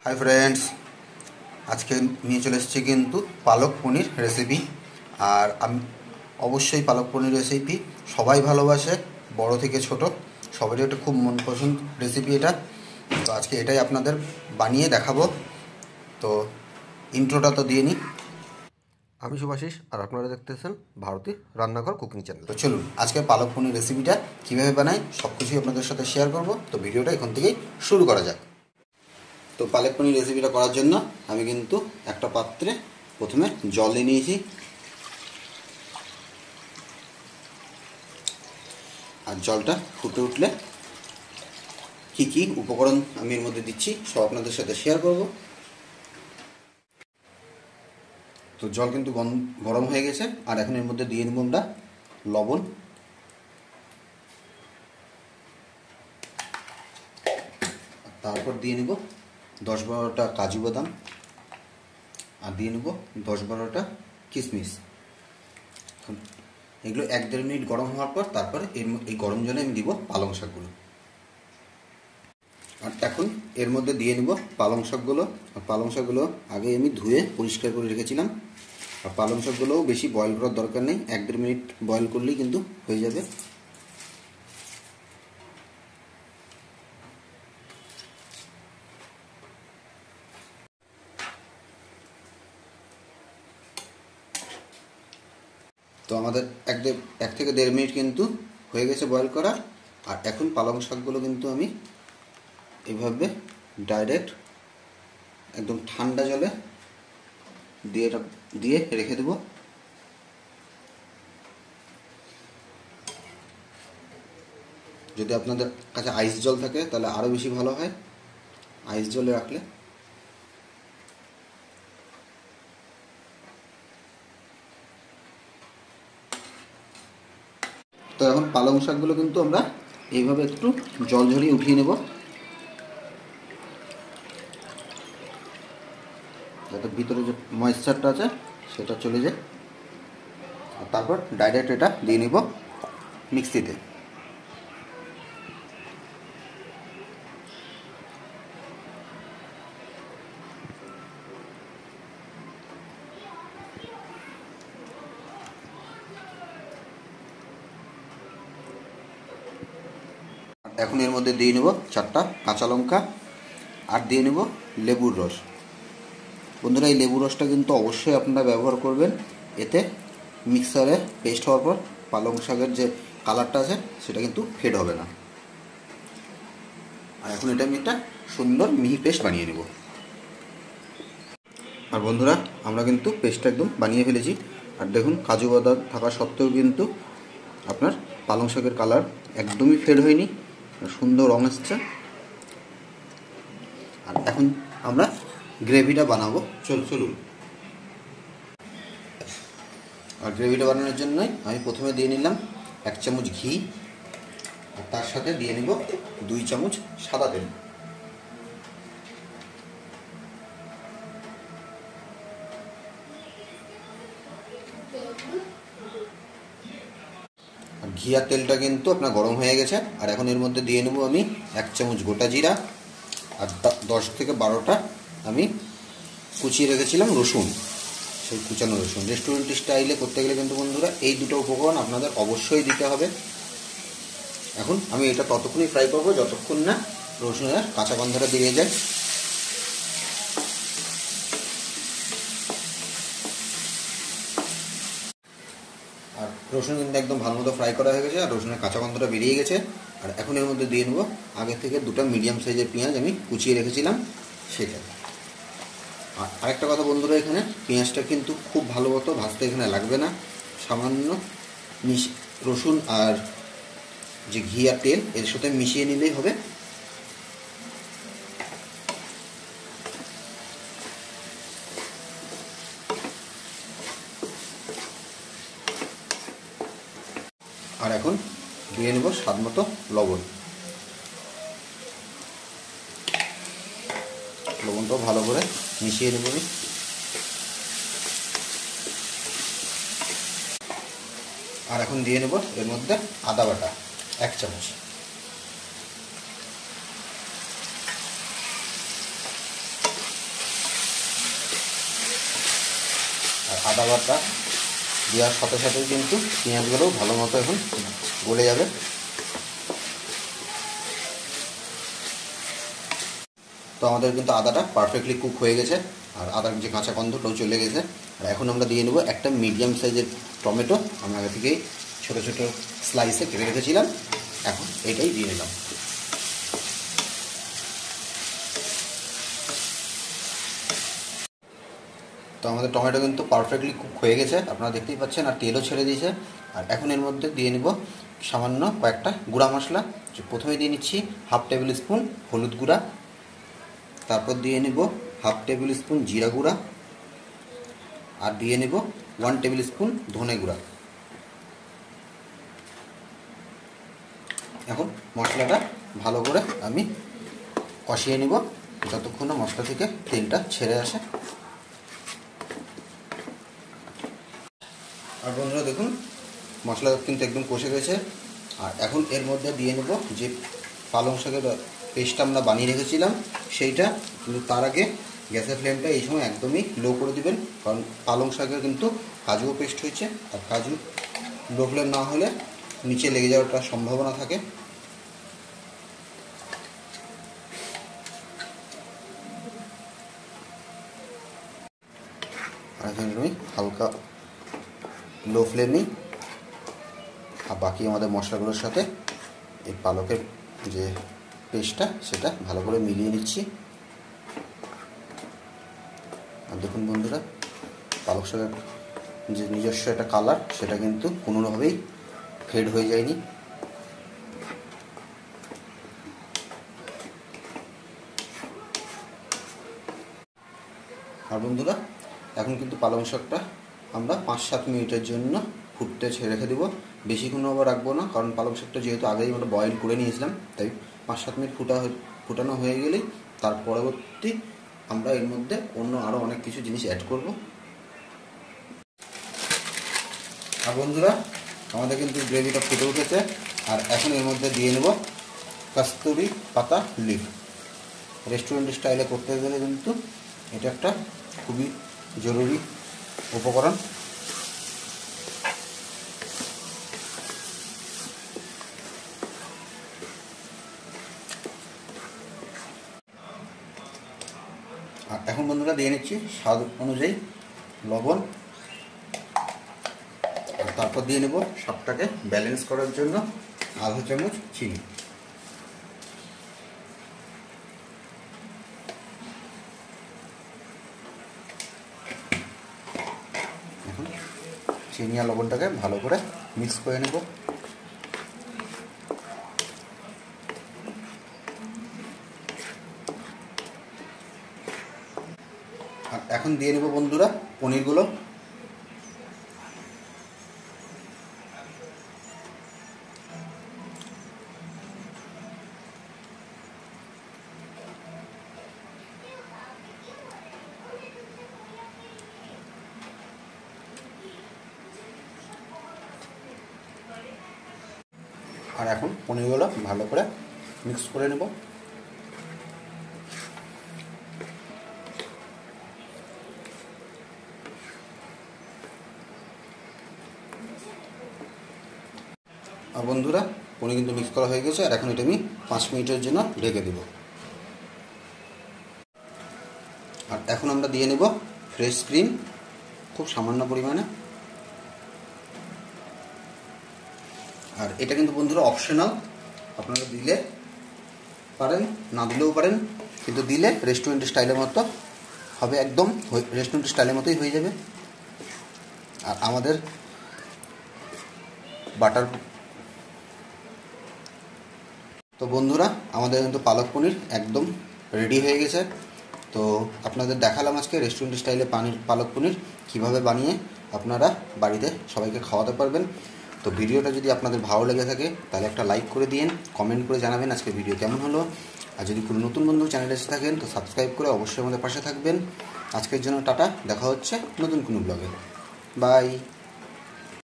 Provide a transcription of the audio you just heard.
Hi friends, আজকে নিয়ে চলে এসেছি কিন্তু পালক পনির রেসিপি। আর আমি অবশ্যই পালক পনির রেসিপি সবাই ভালোবাসে, বড় থেকে ছোট সবারই একটা খুব মনপসন্দ রেসিপি এটা। তো আজকে এটাই আপনাদের বানিয়ে দেখাবো। তো ইন্ট্রোটা তো দিয়ে নিই। আমি শুভাশিস আর আপনারা দেখতেছেন ভারতী রান্নাঘর কুকিং চ্যানেল। তো চলুন আজকে পালক পনির রেসিপিটা কীভাবে বানাই সব কিছুই আপনাদের সাথে শেয়ার করব। তো ভিডিওটা এখান থেকেই শুরু করা যাক। তো পালক পনির রেসিপিটা করার জন্য আমি কিন্তু একটা পাত্রে প্রথমে জল নিয়ে নিয়েছি। আর জলটা ফুটে উঠলে কী কী উপকরণ আমি এর মধ্যে দিচ্ছি সব আপনাদের সাথে শেয়ার করব। তো জল কিন্তু গরম হয়ে গেছে। আর এখন এর মধ্যে দিয়ে নেব আমরা লবণ, তারপর দিয়ে নেব 10-12টা কাজু বাদাম, আর দিয়ে নেব 10-12টা কিশমিশ। এগুলো 1-1.5 মিনিট গরম হওয়ার পর তারপর এই গরম জলে আমি দিব পালং শাকগুলো। আর এখন এর মধ্যে দিয়ে নেব পালং শাকগুলো। আর পালং শাকগুলো আগে আমি ধুয়ে পরিষ্কার করে রেখেছিলাম। আর পালং শাকগুলোও বেশি বয়েল করার দরকার নেই, 1-1.5 মিনিট বয়েল করলেই কিন্তু হয়ে যাবে। তো আমাদের 1 থেকে 1.5 মিনিট কিন্তু হয়ে গেছে বয়েল করা। আর এখন পালং শাকগুলো কিন্তু আমি এইভাবে ডাইরেক্ট একদম ঠান্ডা জলে দিয়ে রেখে দেবো। যদি আপনাদের কাছে আইস জল থাকে তাহলে আরও বেশি ভালো হয়, আইস জলে রাখলে। তো এখন পালং শাকগুলো কিন্তু আমরা এইভাবে একটু জল ঝরিয়ে উঠিয়ে নেব, যাতে ভিতরে যে ময়েশ্চারটা আছে সেটা চলে যায়। আর তারপর ডাইরেক্ট এটা দিয়ে নিব মিক্সিতে। এখন এর মধ্যে দিয়ে নেব 4টা কাঁচা লঙ্কা, আর দিয়ে নেব লেবুর রস। বন্ধুরা, এই লেবুর রসটা কিন্তু অবশ্যই আপনারা ব্যবহার করবেন, এতে মিক্সারে পেস্ট হওয়ার পর পালং শাকের যে কালারটা আছে সেটা কিন্তু ফেড হবে না। আর এখন এটা আমি একটা সুন্দর মিহি পেস্ট বানিয়ে নেব। আর বন্ধুরা, আমরা কিন্তু পেস্টটা একদম বানিয়ে ফেলেছি। আর দেখুন, কাজু বাদাম থাকা সত্ত্বেও কিন্তু আপনার পালং শাকের কালার একদমই ফেড হয়নি, সুন্দর রং আসছে। আর এখন আমরা গ্রেভিটা বানাবো, চলুন। আর গ্রেভিটা বানানোর জন্যই আমি প্রথমে দিয়ে নিলাম 1 চামচ ঘি, আর তার সাথে দিয়ে নিব 2 চামচ সাদা তেল। আর ঘি আর তেলটা কিন্তু আপনার গরম হয়ে গেছে। আর এখন এর মধ্যে দিয়ে নেব আমি 1 চামচ গোটা জিরা, আর 10 থেকে 12টা আমি কুচিয়ে রেখেছিলাম রসুন, সেই কুচানো রসুন। রেস্টুরেন্ট স্টাইলে করতে গেলে কিন্তু বন্ধুরা এই দুটো উপকরণ আপনাদের অবশ্যই দিতে হবে। এখন আমি এটা ততক্ষণই ফ্রাই করবো যতক্ষণ না রসুনের কাঁচা গন্ধটা বেরিয়ে যায়। আর রসুন কিন্তু একদম ভালো মতো ফ্রাই করা হয়ে গেছে, আর রসুনের কাঁচা গন্ধটা বেরিয়ে গেছে। আর এখন এর মধ্যে দিয়ে নেবো আগে থেকে 2টা মিডিয়াম সাইজের পেঁয়াজ আমি কুচিয়ে রেখেছিলাম সেটা। আর আরেকটা কথা বন্ধুরা, এখানে পেঁয়াজটা কিন্তু খুব ভালো মতো ভাজতে এখানে লাগবে না, সামান্য রসুন আর যে ঘি আর তেল এর সাথে মিশিয়ে নিলেই হবে। আর এখন দিয়ে নেব স্বাদ মতো লবণ। লবণটাও ভালো করে মিশিয়ে নেব আমি। আর এখন দিয়ে নেব এর মধ্যে আদা বাটা 1 চামচ। আদা বাটা দেওয়ার সাথে সাথেই কিন্তু পেঁয়াজগুলোও ভালো মতো এখন গলে যাবে। তো আমাদের কিন্তু আদাটা পারফেক্টলি কুক হয়ে গেছে, আর আদার যে কাঁচা গন্ধটাও চলে গেছে। আর এখন আমরা দিয়ে নেব একটা মিডিয়াম সাইজের টমেটো, আমি আগে থেকেই ছোটো ছোটো স্লাইসে কেটে রেখেছিলাম, এখন এইটাই দিয়ে নিলাম। তো আমাদের টমেটো কিন্তু পারফেক্টলি কুক হয়ে গেছে, আপনারা দেখতেই পাচ্ছেন, আর তেলও ছেড়ে দিয়েছে। আর এখন এর মধ্যে দিয়ে নেব সামান্য কয়েকটা গুঁড়া মশলা। প্রথমে দিয়ে নিচ্ছি 1/2 টেবিল স্পুন হলুদ গুঁড়া, তারপর দিয়ে নেব 1/2 টেবিল স্পুন জিরা গুঁড়া, আর দিয়ে নেব 1 টেবিল স্পুন ধনে গুঁড়া। এখন মশলাটা ভালো করে আমি কষিয়ে নেব যতক্ষণ না মশলা থেকে তেলটা ছেড়ে আসে। আর বন্ধুরা দেখুন মশলা কিন্তু একদম কষে গেছে। আর এখন এর মধ্যে দিয়ে নেব যে পালং শাকের পেস্টটা আমরা বানিয়ে রেখেছিলাম সেইটা, কিন্তু তার আগে গ্যাসের ফ্লেমটা এই সময় একদমই লো করে দিবেন, কারণ পালং শাকের কিন্তু কাজুও পেস্ট হয়েছে, আর কাজু লো ফ্লেম না হলে নিচে লেগে যাওয়ার সম্ভাবনা থাকে। আর এখানে আমি হালকা লো ফ্লেমেই আর বাকি আমাদের মশলাগুলোর সাথে এই পালকের যে পেস্টটা সেটা ভালো করে মিলিয়ে নিচ্ছি। আর দেখুন বন্ধুরা, পালক শাকের যে নিজস্ব একটা কালার সেটা কিন্তু কোনোভাবেই ফেড হয়ে যায়নি। আর বন্ধুরা এখন কিন্তু পালং শাকটা আমরা 5-7 মিনিটের জন্য ফুটতে রেখে দেবো, বেশিক্ষণ আবার রাখবো না, কারণ পালং শাকটা যেহেতু আগেই আমরা বয়েল করে নিয়েছিলাম, তাই 5-7 মিনিট ফুটানো হয়ে গেলেই তার পরবর্তী আমরা এর মধ্যে অন্য আরও অনেক কিছু জিনিস অ্যাড করব। আর বন্ধুরা আমাদের কিন্তু গ্রেভিটা ফুটে উঠেছে, আর এখন এর মধ্যে দিয়ে নেব কস্তুরি পাতা লিফ। রেস্টুরেন্ট স্টাইলে করতে গেলে কিন্তু এটা একটা খুবই জরুরি উপকরণ। আর এখন বন্ধুরা দিয়ে নিচ্ছি স্বাদ অনুযায়ী লবণ, আর তারপর দিয়ে নেব সবটাকে ব্যালেন্স করার জন্য আধা চামচ চিনি। এখন চিনি আর লবণটাকে ভালো করে মিক্স করে নেব। আর এখন দিয়ে নেব বন্ধুরা পনিরগুলো। আর এখন পনিরগুলো ভালো করে মিক্স করে নেব। আর বন্ধুরা পনির কিন্তু মিক্স করা হয়ে গেছে, আর এখন এটা আমি 5 মিনিটের জন্য ঢেকে দেব। আর এখন আমরা দিয়ে নেব ফ্রেশ ক্রিম, খুব সামান্য পরিমাণে। আর এটা কিন্তু বন্ধুরা অপশনাল, আপনারা দিলে পারেন না দিলেও পারেন, কিন্তু দিলে রেস্টুরেন্ট স্টাইলের মতো হবে, একদম রেস্টুরেন্ট স্টাইলের মতোই হয়ে যাবে। আর আমাদের বাটার তো বন্ধুরা আমাদের কিন্তু পালক পনির একদম রেডি হয়ে গেছে। তো আপনাদের দেখালাম আজকে রেস্টুরেন্ট স্টাইলে পালক পনির কীভাবে বানিয়ে আপনারা বাড়িতে সবাইকে খাওয়াতে পারবেন। তো ভিডিওটা যদি আপনাদের ভালো লেগে থাকে তাহলে একটা লাইক করে দিন, কমেন্ট করে জানাবেন আজকে ভিডিও কেমন হলো। আর যদি কোনো নতুন বন্ধু চ্যানেলে এসে থাকেন তো সাবস্ক্রাইব করে অবশ্যই আমাদের পাশে থাকবেন। আজকের জন্য টাটা, দেখা হচ্ছে নতুন কোনো ব্লগে। বাই।